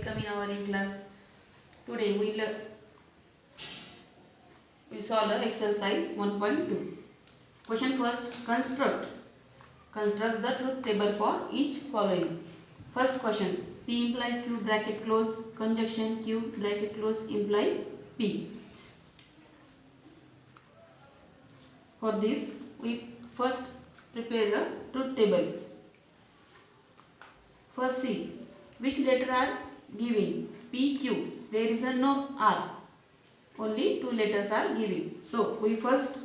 welcome in our e-class. Today we solve exercise 1.2. Question first, construct the truth table for each following. First question, P implies Q bracket close, conjunction Q bracket close implies P. For this we first prepare a truth table. First see which letter are given. P, Q. There is a no R. Only two letters are given. So we first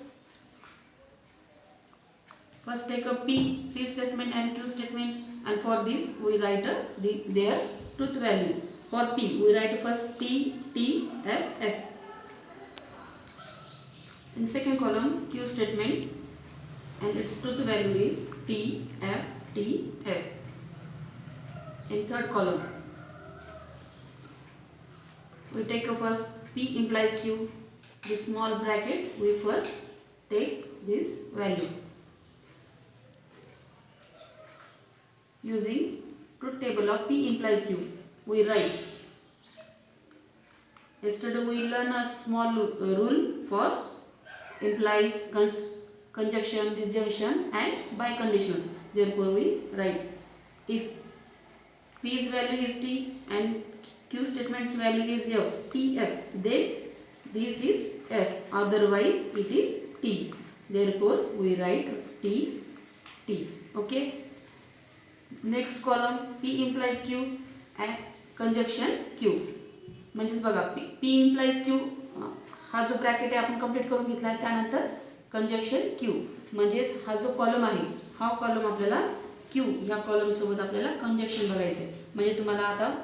take a P statement and Q statement, and for this we write their truth values. For P we write first T, T, F, F. In second column Q statement and its truth value is T, F, T, F. In third column we take a first P implies Q, this small bracket we first take this value. Using truth table of P implies Q we write. Yesterday we learned a small rule for implies, conjunction, disjunction and biconditional. Therefore we write, if P's value is T and Q statement's value is F, T, F, then this is F, otherwise it is T. Therefore we write T, T. Okay. Next column P implies Q and conjunction Q. म्हणजेच बघा P implies Q हा जो bracket आहे आपण complete करून घेतला आहे. त्यानंतर कंजंक्शन Q म्हणजेच हा जो कॉलम आहे हा कॉलम आपल्याला Q या कॉलम सोबत आपल्याला कंजंक्शन बघायचं आहे. म्हणजे तुम्हाला आता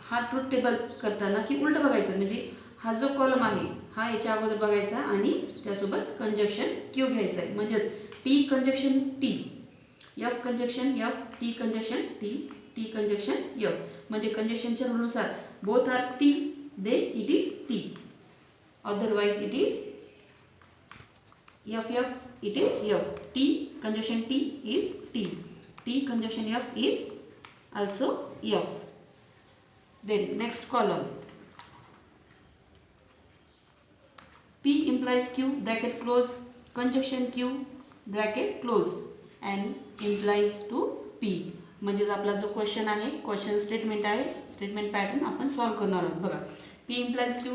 हा ट्रूथ टेबल करताना की उलट बघायचं, म्हणजे हा जो कॉलम आहे हा याच्या अगोदर बघायचा आणि त्यासोबत कंजंक्शन Q घ्यायचं आहे. म्हणजेच T conjunction T, F conjunction F, T conjunction T, T conjunction F. म्हणजे कंजंक्शनच्या रूलनुसार both are T, then it is T. Otherwise it is F, F, it is F. T conjunction T is T. T conjunction F is also F. Then next column P implies Q bracket close, conjunction Q bracket close and implies to P. म्हणजेच आपला जो question आहे, question statement आहे, statement pattern आपण solve करणार आहोत. बघा P implies Q,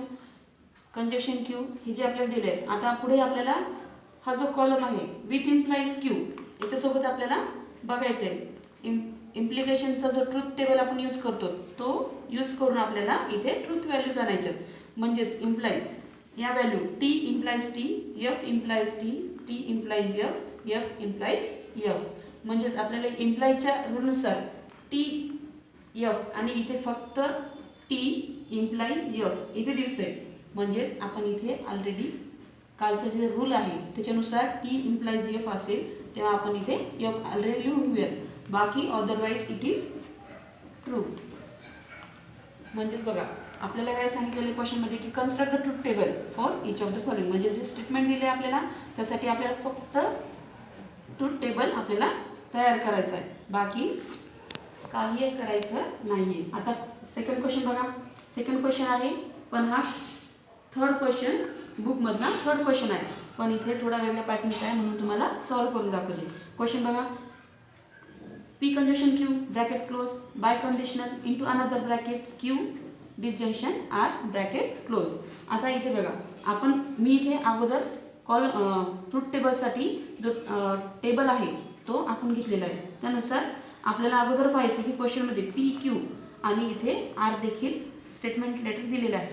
conjunction Q हे जे आपल्याला दिले आहे. आता पुढे आपल्याला हा जो कॉलम आहे विथ इम्प्लाइज Q याच्यासोबत आपल्याला बघायचं आहे. इम्प्लिकेशनचा जो ट्रूथ टेबल आपण यूज करतो तो यूज करून आपल्याला इथे ट्रूथ व्हॅल्यूज आणायच्या. म्हणजेच इम्प्लाइज या value T implies T, F implies T, T implies F, F implies F. म्हणजेच आपल्याला इम्प्लाइजच्या रूलनुसार T, F आणि इथे फक्त T इम्प्लाइज F इथे दिसतंय. म्हणजेच आपण इथे ऑलरेडी कालचा जे रूल आहे त्याच्यानुसार T इम्प्लाइज F असेल तेव्हा आपण इथे F ऑलरेडी लिहून घेऊयात. बाकी अदरवाइज इट इज ट्रू. म्हणजेच बघा आपल्याला काय सांगितलेलं क्वेश्चनमध्ये की construct the truth table for each of the following. म्हणजे जे स्टेटमेंट दिले आपल्याला त्यासाठी आपल्याला फक्त ट्रूथ टेबल आपल्याला तयार करायचं आहे, बाकी काही करायचं नाही आहे. आता सेकंड क्वेश्चन बघा. सेकंड क्वेश्चन आहे पण हा थर्ड क्वेश्चन बुकमधला थर्ड क्वेश्चन आहे, पण इथे थोडा वेगळ्या पॅटर्नचा आहे म्हणून तुम्हाला सॉल्व करून दाखवते. क्वेश्चन बघा. P conjunction Q bracket close, biconditional into another bracket Q disjunction R bracket close. आता इथे बघा आपण मी इथे अगोदर ट्रूथ टेबलसाठी जो टेबल आहे तो आपण घेतलेला आहे. त्यानुसार आपल्याला अगोदर पाहायचं की क्वेश्चनमध्ये P, Q आणि इथे R देखील स्टेटमेंट लेटर दिलेलं आहे.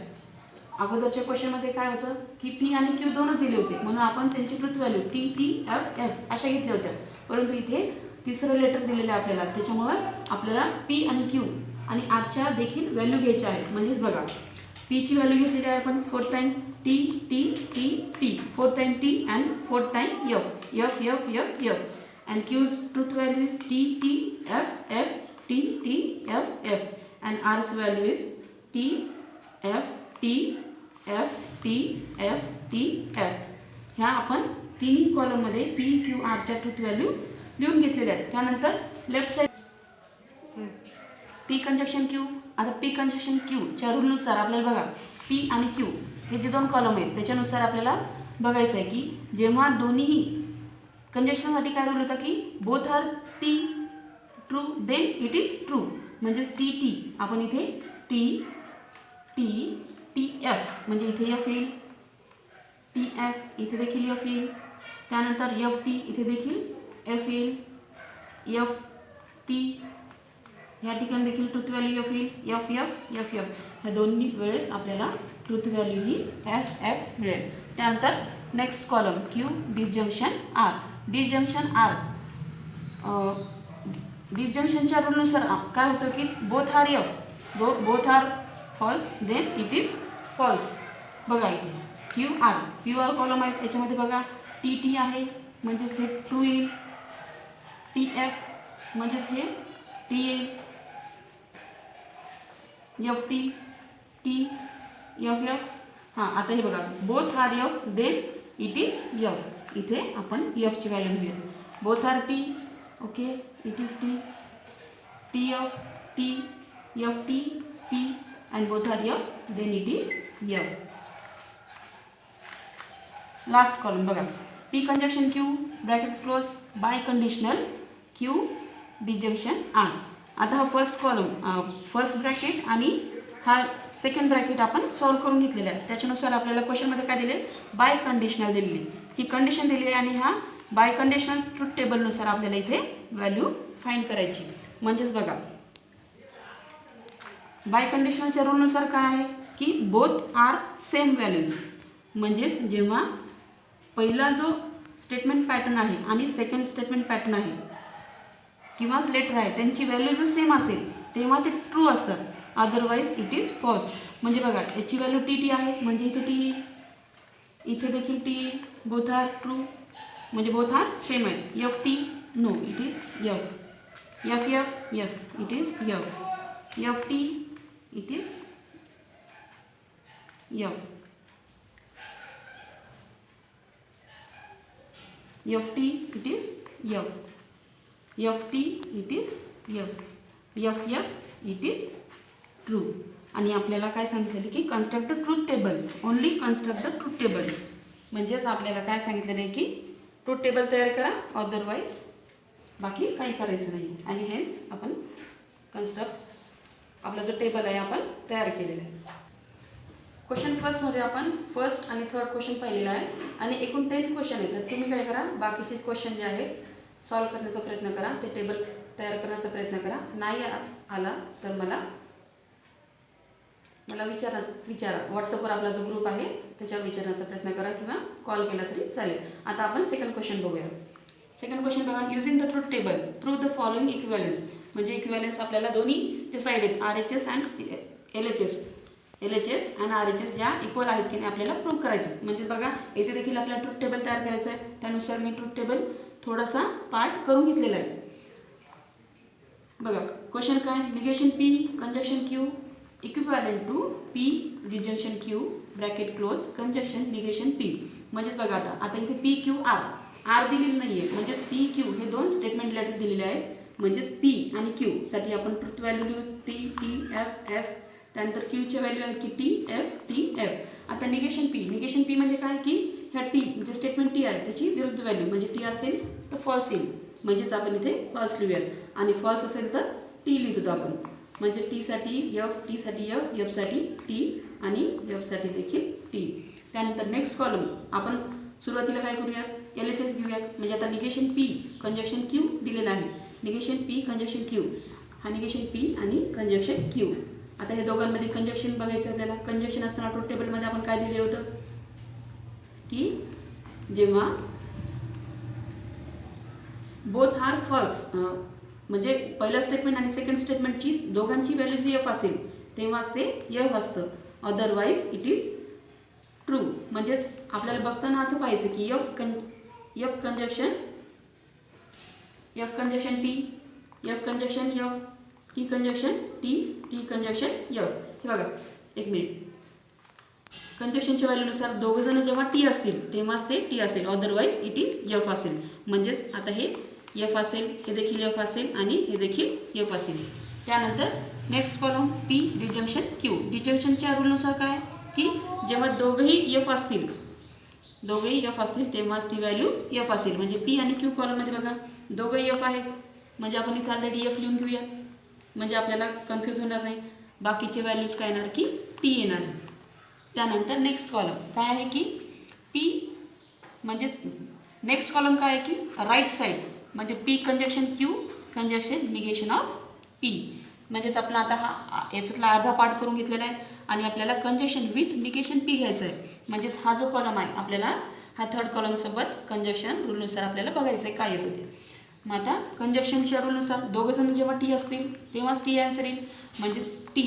अगोदरच्या क्वेश्चनमध्ये काय होतं की P आणि Q दोनच दिले होते म्हणून आपण त्यांची truth value T, T, F, F अशा घेतल्या होत्या. परंतु इथे तिसरं लेटर दिलेलं आहे आपल्याला, त्याच्यामुळे आपल्याला P आणि Q आणि Rच्या देखील व्हॅल्यू घ्यायच्या आहेत. म्हणजेच बघा P ची व्हॅल्यू घेतलेली आहे आपण 4 time T, T, T, T, 4 time T and 4 time F, F, F, F, F. And Q's truth value is T, T, F, F, T, T, F, F. And R's value is T, F, T, F, T, F, T, F. ह्या आपण तिन्ही कॉलममध्ये P, Q, Rच्या truth value लिहून घेतलेल्या आहेत. त्यानंतर left side T conjunction Q आता P conjunction क्यूच्या रूलनुसार आपल्याला बघा पी आणि क्यू हे जे दोन कॉलम आहेत त्याच्यानुसार आपल्याला बघायचं आहे की जेव्हा दोन्हीही कंजक्शनसाठी काय रूल होता की both are T true then it is true. म्हणजेच टी टी आपण इथे टी टी टी एफ म्हणजे इथे एफ येईल, टी एफ इथे देखील एफ येईल, त्यानंतर एफ टी इथे देखील एफ येईल, एफ टी या ठिकाणी देखील ट्रुथ व्हॅल्यू एफ येईल, एफ एफ एफ एफ ह्या दोन्ही वेळेस आपल्याला ट्रुथ व्हॅल्यू ही एफ एफ मिळेल. त्यानंतर next column Q disjunction R. Disjunction R डिसजंक्शनच्या रूलनुसार काय होतं की both are F both are false then it is false. बघा इथे क्यू आर कॉलम आहे याच्यामध्ये बघा टी टी आहे म्हणजेच हे ट्रू येईल, टी एफ म्हणजेच हे टी येईल, F T T F F. हां आता हे बघा both are F then it is F. इथे आपण एफची व्हॅल्यू घेऊया. Both are T okay it is T, T F T F T T and both are F then it is F. Last column बघा P conjunction Q bracket close by conditional Q disjunction R. आता हा first column first bracket आणि हा second bracket आपण solve करून घेतलेला आहे. त्याच्यानुसार आपल्याला क्वेश्चनमध्ये काय दिले बाय कंडिशनल दिलेली ही कंडिशन दिली आहे आणि हा बाय कंडिशनल ट्रूथ टेबलनुसार आपल्याला इथे व्हॅल्यू फाइंड करायची. म्हणजेच बघा बाय कंडिशनलच्या रूलनुसार काय आहे की बोथ आर सेम व्हॅल्यूज. म्हणजेच जेव्हा पहिला जो स्टेटमेंट पॅटर्न आहे आणि सेकंड स्टेटमेंट पॅटर्न आहे किंवा लेटर आहे त्यांची व्हॅल्यू जर सेम असेल तेव्हा ते ट्रू असतात, अदरवाईज इट इज फॉल्स. म्हणजे बघा याची व्हॅल्यू टी टी आहे म्हणजे इथे टी येईल, इथे देखील टी येईल, बोथ आर ट्रू म्हणजे बोथ आर सेम आहेत. F T no it is F, F F yes it is F, F T it is F, F T it is F, F T it is F, F F it is true. आणि आपल्याला काय सांगितलेलं की construct the truth table, only construct the truth table. म्हणजेच आपल्याला काय सांगितलेलं आहे की ट्रूथ टेबल तयार करा, अदरवाईज बाकी काही करायचं नाही. आणि हेच आपण कन्स्ट्रक्ट आपला जो टेबल आहे आपण तयार केलेला आहे. क्वेश्चन फर्स्टमध्ये आपण फर्स्ट आणि थर्ड क्वेश्चन पाहिलेला आहे आणि एकूण 10 क्वेश्चन आहेत. तर तुम्ही काय करा बाकीचे क्वेश्चन जे आहेत सॉल्व करण्याचा प्रयत्न करा, ते टेबल तयार करण्याचा प्रयत्न करा. नाही आला तर मला विचारा व्हॉट्सअपवर आपला जो ग्रुप आहे त्याच्यावर विचारण्याचा प्रयत्न करा किंवा कॉल केला तरी चालेल. आता आपण सेकंड क्वेश्चन बघूया. सेकंड क्वेश्चन बघा using the truth table prove the following equivalence. म्हणजे इक्विव्हॅलन्स आपल्याला दोन्ही जे साईड आहेत R H S and L H S आणि आर एच एस ज्या इक्वल आहेत की नाही आपल्याला प्रूव्ह करायचं. म्हणजे बघा येथे देखील आपल्याला ट्रूथ टेबल तयार करायचं आहे. त्यानुसार मी ट्रूथ टेबल थोडासा पार्ट करून घेतलेला आहे. बघा क्वेश्चन काय negation P conjunction Q equivalent to P disjunction Q bracket close conjunction negation P. म्हणजेच बघा आता इथे पी क्यू आर दिलेली नाही आहे. म्हणजेच पी क्यू हे दोन स्टेटमेंट लेटर दिलेले आहेत. म्हणजेच पी आणि क्यू साठी आपण ट्रूथ व्हॅल्यू लिहू टी टी एफ एफ. त्यानंतर क्यूचे व्हॅल्यू आहे की टी एफ. आता निगेशन पी म्हणजे काय की ह्या टी म्हणजे स्टेटमेंट टी आहे त्याची विरुद्ध व्हॅल्यू म्हणजे टी असेल तर फॉल्स येईल. म्हणजेच आपण इथे फॉल्स लिहूयात आणि फॉल्स असेल तर टी लिहितो आपण. म्हणजे टीसाठी एफ, टीसाठी एफ, एफसाठी टी आणि एफसाठी देखील टी. त्यानंतर नेक्स्ट कॉलम आपण सुरुवातीला काय करूयात एल एच एस घेऊयात. म्हणजे आता निगेशन पी कंजक्शन क्यू दिलेला आहे. निगेशन पी कंजक्शन क्यू हा निगेशन पी आणि कंजक्शन क्यू. आता हे दोघांमध्ये कंजक्शन बघायचं आपल्याला. कंजक्शन असताना ट्रूथ टेबलमध्ये आपण काय दिलेलं होतं की जेव्हा बोथ आर फॉल्स म्हणजे पहिला स्टेटमेंट आणि सेकंड स्टेटमेंटची दोघांची व्हॅल्यू जी एफ असेल तेव्हाच ते एफ असतं, अदरवाईज इट इज ट्रू. म्हणजेच आपल्याला बघताना असं पाहायचं की F conjunction T, F conjunction F, T conjunction T, T conjunction F. हे बघा एक मिनिट. कंजक्शनच्या व्हॅल्यूनुसार दोघंजण जेव्हा टी असतील तेव्हाच ते टी असेल, अदरवाईज इट इज एफ असेल. म्हणजेच आता हे एफ असेल, हे देखील एफ असेल आणि हे देखील एफ असेल. त्यानंतर next column P disjunction Q. डिजंक्शनच्या रूलनुसार काय की जेव्हा दोघंही एफ असतील तेव्हाच ती व्हॅल्यू एफ असेल. म्हणजे पी आणि क्यू कॉलममध्ये बघा दोघंही एफ आहेत म्हणजे आपण इथे ऑलरेडी एफ लिहून घेऊया म्हणजे आपल्याला कन्फ्यूज होणार नाही. बाकीचे व्हॅल्यूज काय येणार की टी येणार आहे. त्यानंतर नेक्स्ट कॉलम काय आहे की पी म्हणजेच नेक्स्ट कॉलम काय आहे की राईट साईड म्हणजे P conjunction Q conjunction negation of P. म्हणजेच आपला आता हा याच्यातला अर्धा पार्ट करून घेतलेला आहे आणि आपल्याला कंजक्शन विथ निगेशन पी घ्यायचं आहे. म्हणजेच हा जो कॉलम आहे आपल्याला हा थर्ड कॉलमसोबत कंजक्शन रूलनुसार आपल्याला बघायचं आहे काय येतं ते. मग आता कंजक्शनच्या रूलनुसार दोघं जण जेव्हा टी असतील तेव्हाच टी आन्सर येईल. म्हणजेच T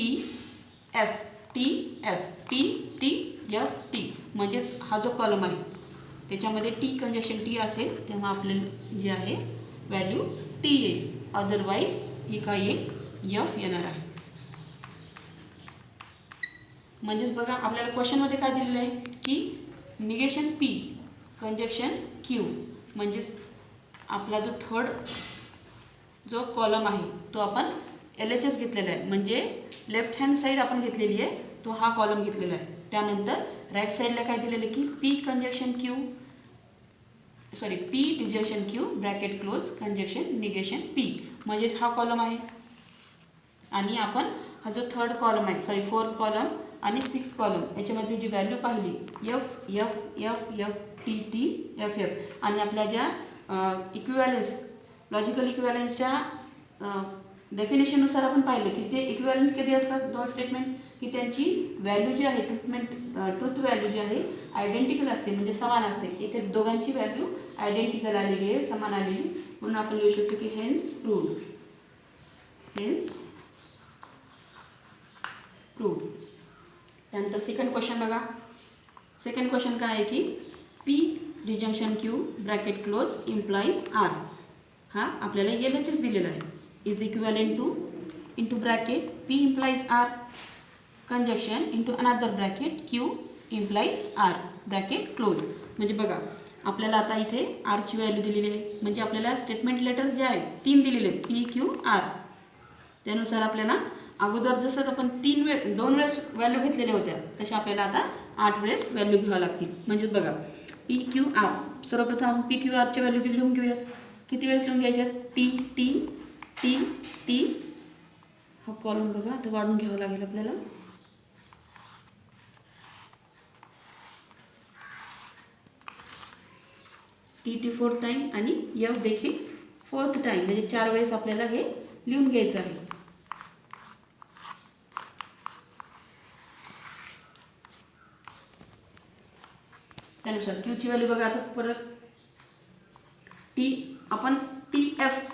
F T F T म्हणजेच हा जो कॉलम आहे त्याच्यामध्ये टी कंजक्शन टी असेल तेव्हा आपल्याला जे आहे व्हॅल्यू टी येईल. अदरवाईज ही काय येईल एफ येणार आहे. म्हणजेच बघा आपल्याला क्वेश्चनमध्ये काय दिलेलं आहे की निगेशन पी कंजक्शन क्यू म्हणजेच आपला जो थर्ड जो कॉलम आहे तो आपण LHS घेतलेला आहे. म्हणजे लेफ्ट हँड साईड आपण घेतलेली आहे तो हा कॉलम घेतलेला आहे. त्यानंतर राईट साईडला काय दिलेलं आहे की P disjunction Q bracket close conjunction negation P म्हणजेच हा कॉलम आहे. आणि आपण हा जो थर्ड कॉलम आहे फोर्थ कॉलम आणि सिक्स्थ कॉलम याच्यामध्ये जी व्हॅल्यू पाहिली F F F F T T F F आणि आपल्या ज्या इक्विवॅलन्स लॉजिकल इक्विवॅलन्सच्या डेफिनेशननुसार आपण पाहिलं की जे इक्विवॅलंट कधी असतात दोन स्टेटमेंट की त्यांची व्हॅल्यू जी आहे ट्रुथ व्हॅल्यू जी आहे आयडेंटिकल असते म्हणजे समान असते. इथे दोघांची व्हॅल्यू आयडेंटिकल आलेली आहे समान आलेली म्हणून आपण लिहू शकतो की हेन्स प्रूव्ड. त्यानंतर सेकंड क्वेश्चन बघा. सेकंड क्वेश्चन काय आहे की P disjunction Q bracket close implies R. हा आपल्याला LHS दिलेला आहे is equivalent to into bracket P implies R conjunction into another bracket Q implies R bracket close. म्हणजे बघा आपल्याला आता इथे आरची व्हॅल्यू दिलेली आहे म्हणजे आपल्याला स्टेटमेंट लेटर्स जे आहेत 3 दिलेले आहेत पी क्यू आर. त्यानुसार आपल्याला अगोदर जसं आपण 2 वेळेस व्हॅल्यू घेतलेल्या होत्या तशा आपल्याला आता 8 वेळेस व्हॅल्यू घ्यावं लागतील. म्हणजेच बघा पी क्यू आर सर्वप्रथम आपण पी क्यू आरच्या व्हॅल्यू लिहून घेऊयात. किती वेळेस लिहून घ्यायच्यात टी टी टी टी. हा कॉलम बघा आता वाढून घ्यावं लागेल आपल्याला. टी फोर्थ टाईम आणि एफ देखील फोर्थ टाईम म्हणजे 4 वेळेस आपल्याला हे लिहून घ्यायचं आहे. त्यानुसार क्यूची व्हॅल्यू बघा आता परत टी आपण टी एफ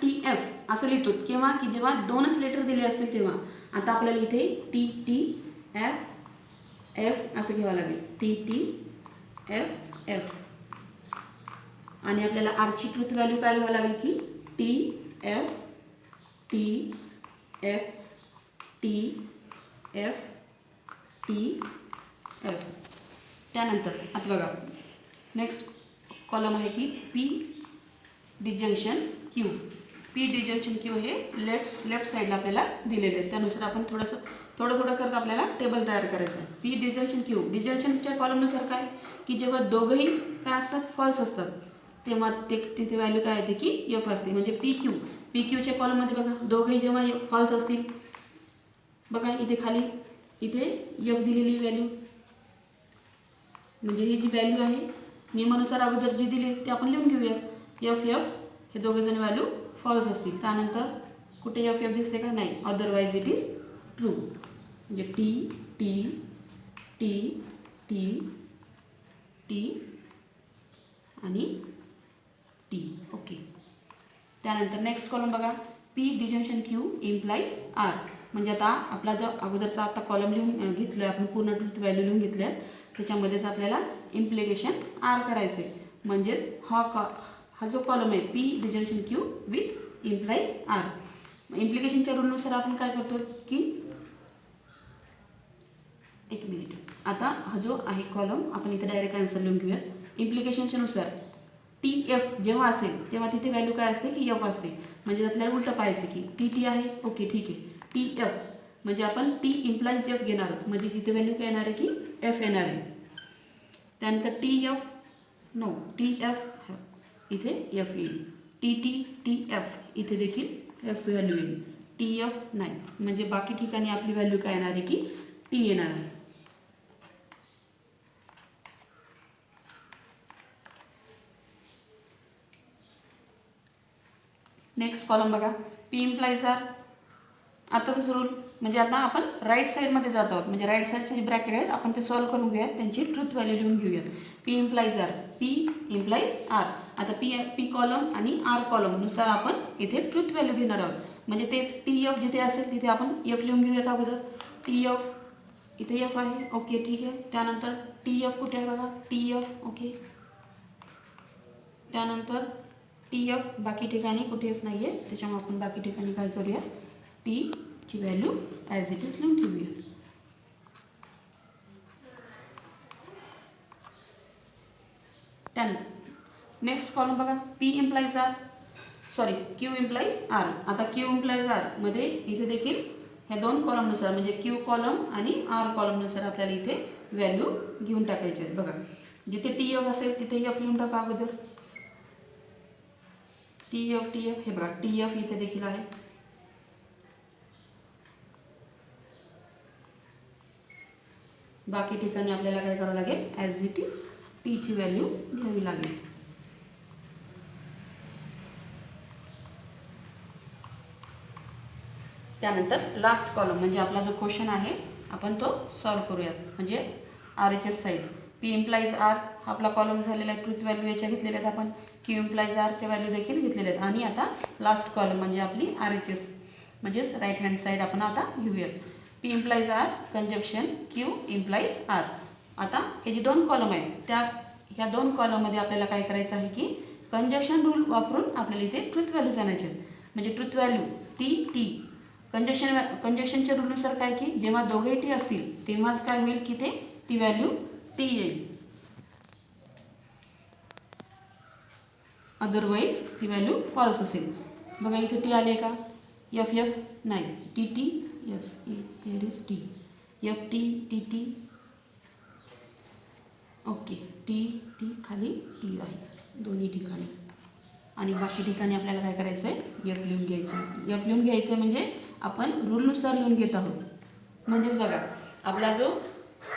असं लिहितो किंवा की जेव्हा 2च लेटर दिले असतील तेव्हा. आता आपल्याला इथे टी एफ एफ असं घ्यावं लागेल टी एफ एफ. आणि आपल्याला आरची ट्रुथ व्हॅल्यू काय घ्यावं लागेल की टी एफ टी एफ. त्यानंतर आता बघा नेक्स्ट कॉलम आहे की पी डिजंक्शन क्यू हे लेफ्ट साईडला आपल्याला दिलेले आहे. त्यानुसार आपण थोडं करत आपल्याला टेबल तयार करायचं आहे. पी डिजंक्शन क्यू डिजंक्शनच्या कॉलमनुसार काय की जेव्हा दोघंही काय असतात फॉल्स असतात तेव्हा तिथे व्हॅल्यू काय येते की एफ असते. म्हणजे पी क्यूच्या कॉलममध्ये बघा दोघंही जेव्हा फॉल्स असतील बघा इथे खाली इथे एफ दिलेली व्हॅल्यू म्हणजे ही जी व्हॅल्यू आहे नियमानुसार अगोदर जी दिली ते आपण लिहून घेऊया. एफ हे दोघे जण व्हॅल्यू फॉल्स असतील. त्यानंतर कुठे एफ दिसते का नाही अदरवाईज इट इज ट्रू. म्हणजे T T T T T आणि टी. ओके. त्यानंतर नेक्स्ट कॉलम बघा P disjunction Q implies R. म्हणजे आता आपला जो अगोदरचा आता कॉलम लिहून घेतला आपण पूर्ण ट्रुथ व्हॅल्यू लिहून घेतल्या त्याच्यामध्येच आपल्याला इम्प्लिकेशन आर करायचं आहे. म्हणजेच हा जो कॉलम आहे P disjunction Q with implies R. इम्प्लिकेशनच्या रूलनुसार आपण काय करतो की एक मिनिट आता हा जो आहे कॉलम आपण इथे डायरेक्ट आन्सर लिहून घेऊयात. इम्प्लिकेशनच्या नुसार टी एफ जेव्हा असेल तेव्हा तिथे व्हॅल्यू काय असते की एफ असते. म्हणजे आपल्याला उलटं पाहायचं की टी आहे ओके ठीक आहे टी एफ म्हणजे आपण टी इम्प्लाइज एफ घेणार आहोत, म्हणजे तिथे व्हॅल्यू काय येणार आहे की एफ येणार आहे. त्यानंतर T F no T F इथे एफ येईल. टी टी टी एफ इथे देखील एफ व्हॅल्यू येईल. टी एफ नाही, म्हणजे बाकी ठिकाणी आपली व्हॅल्यू काय येणार आहे की टी येणार आहे. नेक्स्ट कॉलम बघा, पी इम्प्लाइज आर. आताच रूल म्हणजे आता आपण राईट साईडमध्ये जात आहोत, म्हणजे राईट साईडचे जे ब्रॅकेट आहेत आपण ते सॉल्व्ह करून घेऊयात, त्यांची ट्रुथ व्हॅल्यू लिहून घेऊयात. P implies R, P implies R. आता पी कॉलम आणि आर कॉलमनुसार आपण इथे ट्रुथ व्हॅल्यू घेणार आहोत. म्हणजे तेच टी एफ जिथे असेल तिथे आपण एफ लिहून घेऊयात अगोदर. टी एफ इथे एफ आहे, ओके ठीक आहे. त्यानंतर टी एफ कुठे आहे बघा, टी एफ ओके. त्यानंतर टी एफ बाकी ठिकाणी कुठेच नाही आहे, त्याच्यामुळे आपण बाकी ठिकाणी काय करूया, टीची व्हॅल्यू ॲज इट इज लिहून ठेवूया. त्यानंतर नेक्स्ट कॉलम बघा, P implies R sorry Q implies R. आता क्यू इम्प्लाइज आर मध्ये इथे देखील ह्या दोन कॉलमनुसार म्हणजे क्यू कॉलम आणि आर कॉलमनुसार आपल्याला इथे व्हॅल्यू घेऊन टाकायचे आहेत. बघा जिथे टी एफ असेल तिथे एफ लिहून टाका अगोदर. टी एफ हे बघा टी एफ इथे देखील आहे. बाकी ठिकाणी आपल्याला काय करावं लागेल, ॲज इट इज टीची व्हॅल्यू घ्यावी लागेल. त्यानंतर लास्ट कॉलम म्हणजे आपला जो क्वेश्चन आहे आपण तो सॉल्व्ह करूयात, म्हणजे R H S side. P implies R हा आपला कॉलम झालेला आहे, ट्रुथ व्हॅल्यू याच्या घेतलेल्या आहेत आपण. क्यू इम्प्लाइज आरच्या व्हॅल्यू देखील घेतलेल्या आहेत. आणि आता लास्ट कॉलम म्हणजे आपली आर एच एस म्हणजेच राईट हँड साईड आपण आता घेऊयात. P implies R conjunction Q implies R. आता हे जे दोन कॉलम आहेत ह्या दोन कॉलममध्ये आपल्याला काय करायचं आहे की कंजक्शन रूल वापरून आपल्याला इथे ट्रुथ व्हॅल्यू आणायचे आहेत. म्हणजे ट्रुथ व्हॅल्यू टी कंजक्शनच्या रूलनुसार काय की जेव्हा दोघे टी असतील तेव्हाच काय होईल की ती व्हॅल्यू टी येईल, अदरवाईज ती व्हॅल्यू फॉल्स असेल. बघा इथे टी आले का, एफ एफ नाही, T T yes here is T, F T T T okay, T T खाली टी आहे दोन्ही ठिकाणी. आणि बाकी ठिकाणी आपल्याला काय करायचं आहे, एफ लिहून घ्यायचं आहे. एफ लिहून घ्यायचं म्हणजे आपण रूलनुसार लिहून घेत आहोत. म्हणजेच बघा आपला जो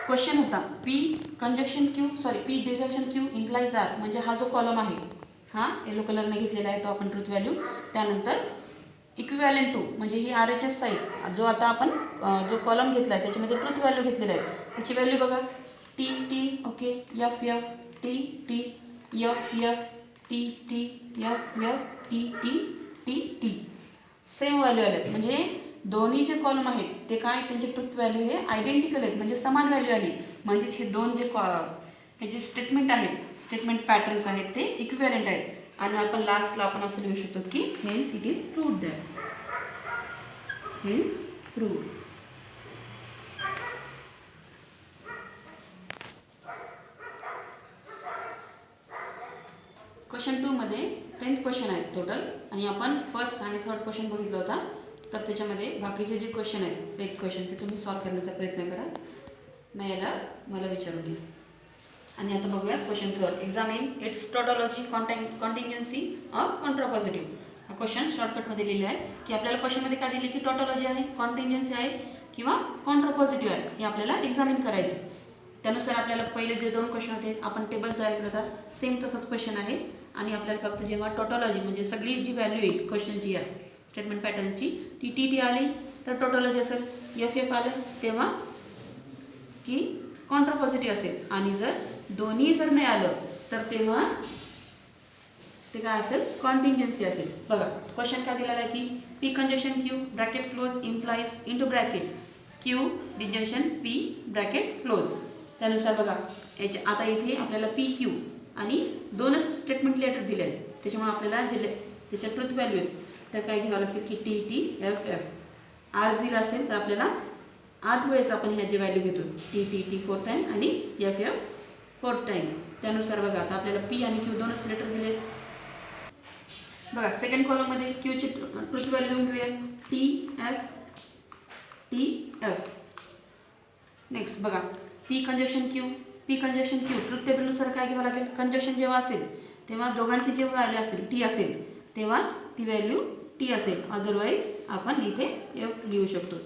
क्वेश्चन होता P conjunction Q P disjunction Q implies R, म्हणजे हा जो कॉलम आहे हा येलो कलरने घेतलेला आहे तो आपण ट्रुथ व्हॅल्यू. त्यानंतर इक्विव्हॅलेंट टू म्हणजे ही आर एच एस साईड जो आता आपण जो कॉलम घेतला आहे त्याच्यामध्ये ट्रुथ व्हॅल्यू घेतलेला आहे त्याची व्हॅल्यू बघा T T okay, F F T T F F T T F F T T T T same value आल्यात. म्हणजे दोन्ही जे कॉलम आहेत ते काय त्यांचे ट्रुथ व्हॅल्यू हे आयडेंटिकल आहेत, म्हणजे समान व्हॅल्यू आली. म्हणजेच हे दोन हे जे स्टेटमेंट आहेत स्टेटमेंट पॅटर्न्स आहेत ते इक्विव्हॅलेंट आहेत. आणि आपण लास्टला आपण असं लिहू शकतो की hence it is proved that, hence proved. Question 2 मध्ये 10th क्वेश्चन आहेत टोटल, आणि आपण फर्स्ट आणि थर्ड क्वेश्चन बघितला होता. तर त्याच्यामध्ये बाकीचे जे क्वेश्चन आहेत एक क्वेश्चन ते तुम्ही सॉल्व्ह करण्याचा प्रयत्न करा, नाही याला मला विचारून घ्या. आणि आता बघूया question third, examine its tautology contingency or contrapositive. हा क्वेश्चन शॉर्टकटमध्ये लिहिला आहे की आपल्याला क्वेश्चनमध्ये काय दिले की टॉटॉलॉजी आहे, कॉन्टिन्जन्सी आहे किंवा कॉन्ट्रापॉझिटिव्ह आहे, हे आपल्याला एक्झामिन करायचं. त्यानुसार आपल्याला पहिले जे दोन क्वेश्चन होते आपण टेबल तयार केला होता सेम तसंच क्वेश्चन आहे. आणि आपल्याला फक्त जेव्हा टॉटॉलॉजी म्हणजे सगळी जी व्हॅल्यू येईल क्वेश्चनची या स्टेटमेंट पॅटर्नची ती टी टी आली तर टॉटॉलॉजी असेल, एफ एफ आलं तेव्हा की कॉन्ट्रापॉझिटिव्ह असेल, आणि जर दोन्ही जर नाही आलं तर तेव्हा ते काय असेल, कॉन्टिन्जन्सी असेल. बघा क्वेश्चन काय दिलेला आहे की P conjunction Q bracket close implies into bracket Q disjunction P bracket close. त्यानुसार बघा आता इथे आपल्याला पी क्यू आणि दोनच स्टेटमेंट लेटर दिले आहेत, त्याच्यामुळे आपल्याला जे त्याच्या ट्रुथ व्हॅल्यू आहेत त्या काय घ्यावं लागतील की T T F F. R दिला असेल तर आपल्याला 8 वेळेस आपण ह्याची व्हॅल्यू घेतो, टी टी टी 4 टाईम आणि एफ एफ 4 टाईम. त्यानुसार बघा आता आपल्याला पी आणि क्यू दोनच लेटर दिले. बघा सेकंड कॉलममध्ये क्यूची ट्रुथ व्हॅल्यू लिहून घेऊया T F T F. Next बघा, P conjunction Q. P conjunction Q truth टेबलनुसार काय घ्यावं लागेल, कंजक्शन जेव्हा असेल तेव्हा दोघांची जे व्हॅल्यू असेल टी असेल तेव्हा ती व्हॅल्यू टी असेल, अदरवाईज आपण इथे एफ लिहू शकतो.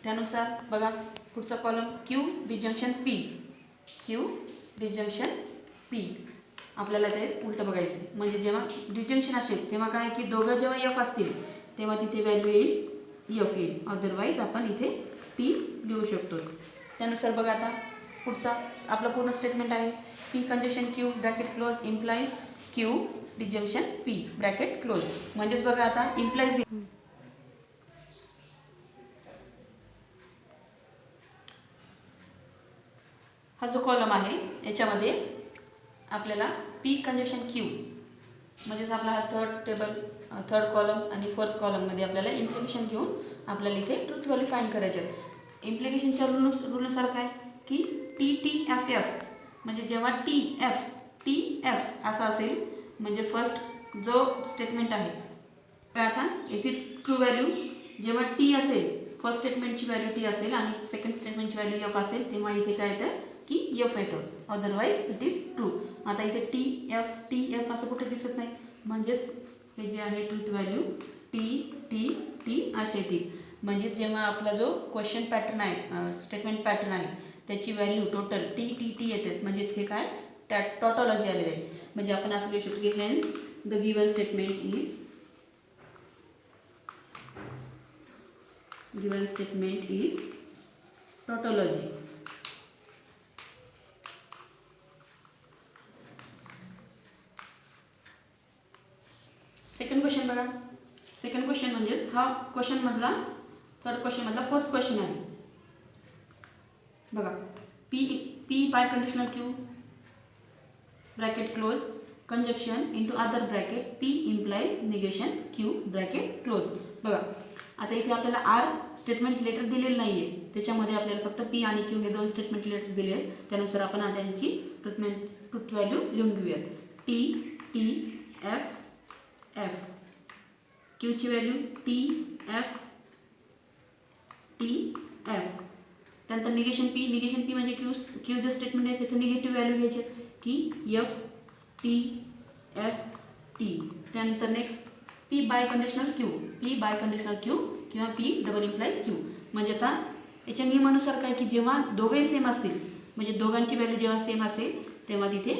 त्यानुसार बघा पुढचा column Q disjunction P. Q disjunction P आपल्याला ते उलटं बघायचं. म्हणजे जेव्हा डिजंक्शन असेल तेव्हा काय की दोघं जेव्हा एफ असतील तेव्हा तिथे व्हॅल्यू येईल एफ येईल, अदरवाईज आपण इथे पी लिहू शकतो. त्यानुसार बघा आता पुढचा आपलं पूर्ण स्टेटमेंट आहे. P conjunction Q bracket close implies Q disjunction P bracket close. म्हणजेच बघा आता इम्प्लाइज हा जो कॉलम आहे याच्यामध्ये आपल्याला पी कंजक्शन क्यू म्हणजेच आपला हा थर्ड कॉलम आणि फोर्थ कॉलममध्ये आपल्याला इम्प्लिकेशन घेऊन आपल्याला इथे ट्रुथ व्हॅल्यू फाइंड करायचे आहेत. इम्प्लिकेशनच्या रूलनुसार काय की टी टी एफ एफ म्हणजे जेव्हा टी एफ असा असेल म्हणजे फर्स्ट जो स्टेटमेंट आहे काय आता याची ट्रू व्हॅल्यू जेव्हा टी असेल, फर्स्ट स्टेटमेंटची व्हॅल्यू टी असेल आणि सेकंड स्टेटमेंटची व्हॅल्यू एफ असेल तेव्हा इथे काय येतं की एफ येतं, अदरवाईज इट इज ट्रू. आता इथे टी एफ असं कुठे दिसत नाही, म्हणजेच हे जे आहे truth value T T T असे येतील. म्हणजे जेव्हा आपला जो क्वेश्चन पॅटर्न आहे स्टेटमेंट पॅटर्न आहे त्याची value total T T T येतात, म्हणजेच हे काय टॉटॉलॉजी आलेलं आहे. म्हणजे आपण असं लिहू शकतो की hence the given statement is tautology. Second question बघा. सेकंड क्वेश्चन म्हणजे हा क्वेश्चनमधला थर्ड क्वेश्चनमधला फोर्थ क्वेश्चन आहे. बघा P by conditional Q bracket close conjunction into other bracket P implies negation Q bracket close. बघा आता इथे आपल्याला आर स्टेटमेंट लेटर दिलेलं नाही आहे, त्याच्यामध्ये आपल्याला फक्त पी आणि क्यू हे दोन स्टेटमेंट लेटर दिले आहेत. त्यानुसार आपण आता यांची ट्रुथ व्हॅल्यू लिहून घेऊया. टी टी एफ एफ क्यूची व्हॅल्यू टी एफ त्यानंतर निगेशन पी म्हणजे क्यू जे स्टेटमेंट आहे त्याचं निगेटिव्ह व्हॅल्यू घ्यायचे की एफ टी एफ टी. त्यानंतर next P by conditional Q किंवा पी डबल इम्प्लाइज क्यू. म्हणजे आता याच्या नियमानुसार काय की जेव्हा दोघंही सेम असतील म्हणजे दोघांची व्हॅल्यू जेव्हा सेम असेल तेव्हा तिथे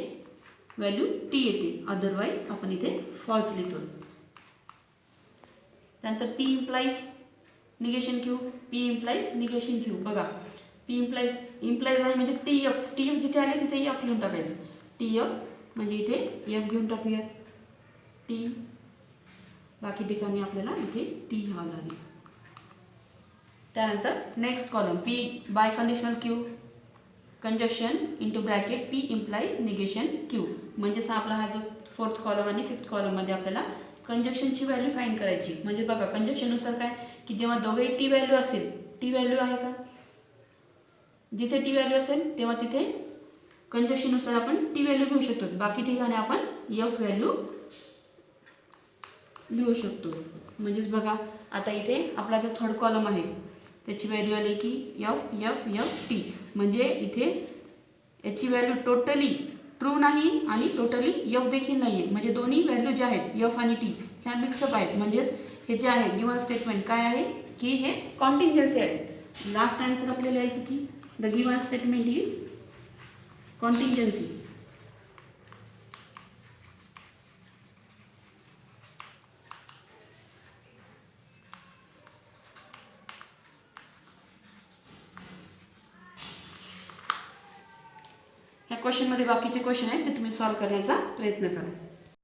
व्हॅल्यू टी येते, अदरवाईज आपण इथे फॉल्स लिहितो. त्यानंतर पी इम्प्लाइज निगेशन क्यू. बघा पी इम्प्लाइज आहे म्हणजे टी एफ जिथे आले तिथे एफ लिहून टाकायचं. टी एफ म्हणजे इथे एफ घेऊन टाकूया टी, बाकी ठिकाणी आपल्याला इथे टी घ्यावं लागेल. त्यानंतर next column P by conditional Q conjunction into bracket P implies negation Q. म्हणजेच आपला हा जो फोर्थ कॉलम आणि फिफ्थ कॉलममध्ये आपल्याला कंजक्शनची व्हॅल्यू फाइंड करायची. म्हणजे बघा कंजक्शननुसार काय की जेव्हा दोघेही टी व्हॅल्यू असेल, टी व्हॅल्यू आहे का, जिथे टी व्हॅल्यू असेल तेव्हा तिथे कंजक्शननुसार आपण टी व्हॅल्यू घेऊ शकतो, बाकी ठिकाणी आपण एफ व्हॅल्यू लिहू शकतो. म्हणजेच बघा आता इथे आपला जो थर्ड कॉलम आहे त्याची व्हॅल्यू आली की एफ एफ एफ टी. म्हणजे इथे याची व्हॅल्यू टोटली ट्रू नाही आणि टोटली एफ देखील नाही आहे. म्हणजे दोन्ही व्हॅल्यू ज्या आहेत एफ आणि टी ह्या मिक्सअप आहेत. म्हणजेच हे जे आहे गिवन स्टेटमेंट काय आहे की हे कॉन्टिंजन्सी आहे. लास्ट आन्सर आपल्याला लिहायचं की द गिवन स्टेटमेंट इज कॉन्टिंजन्सी. ह्या क्वेश्चनमध्ये बाकीचे क्वेश्चन आहेत ते तुम्ही सॉल्व्ह करण्याचा प्रयत्न करा.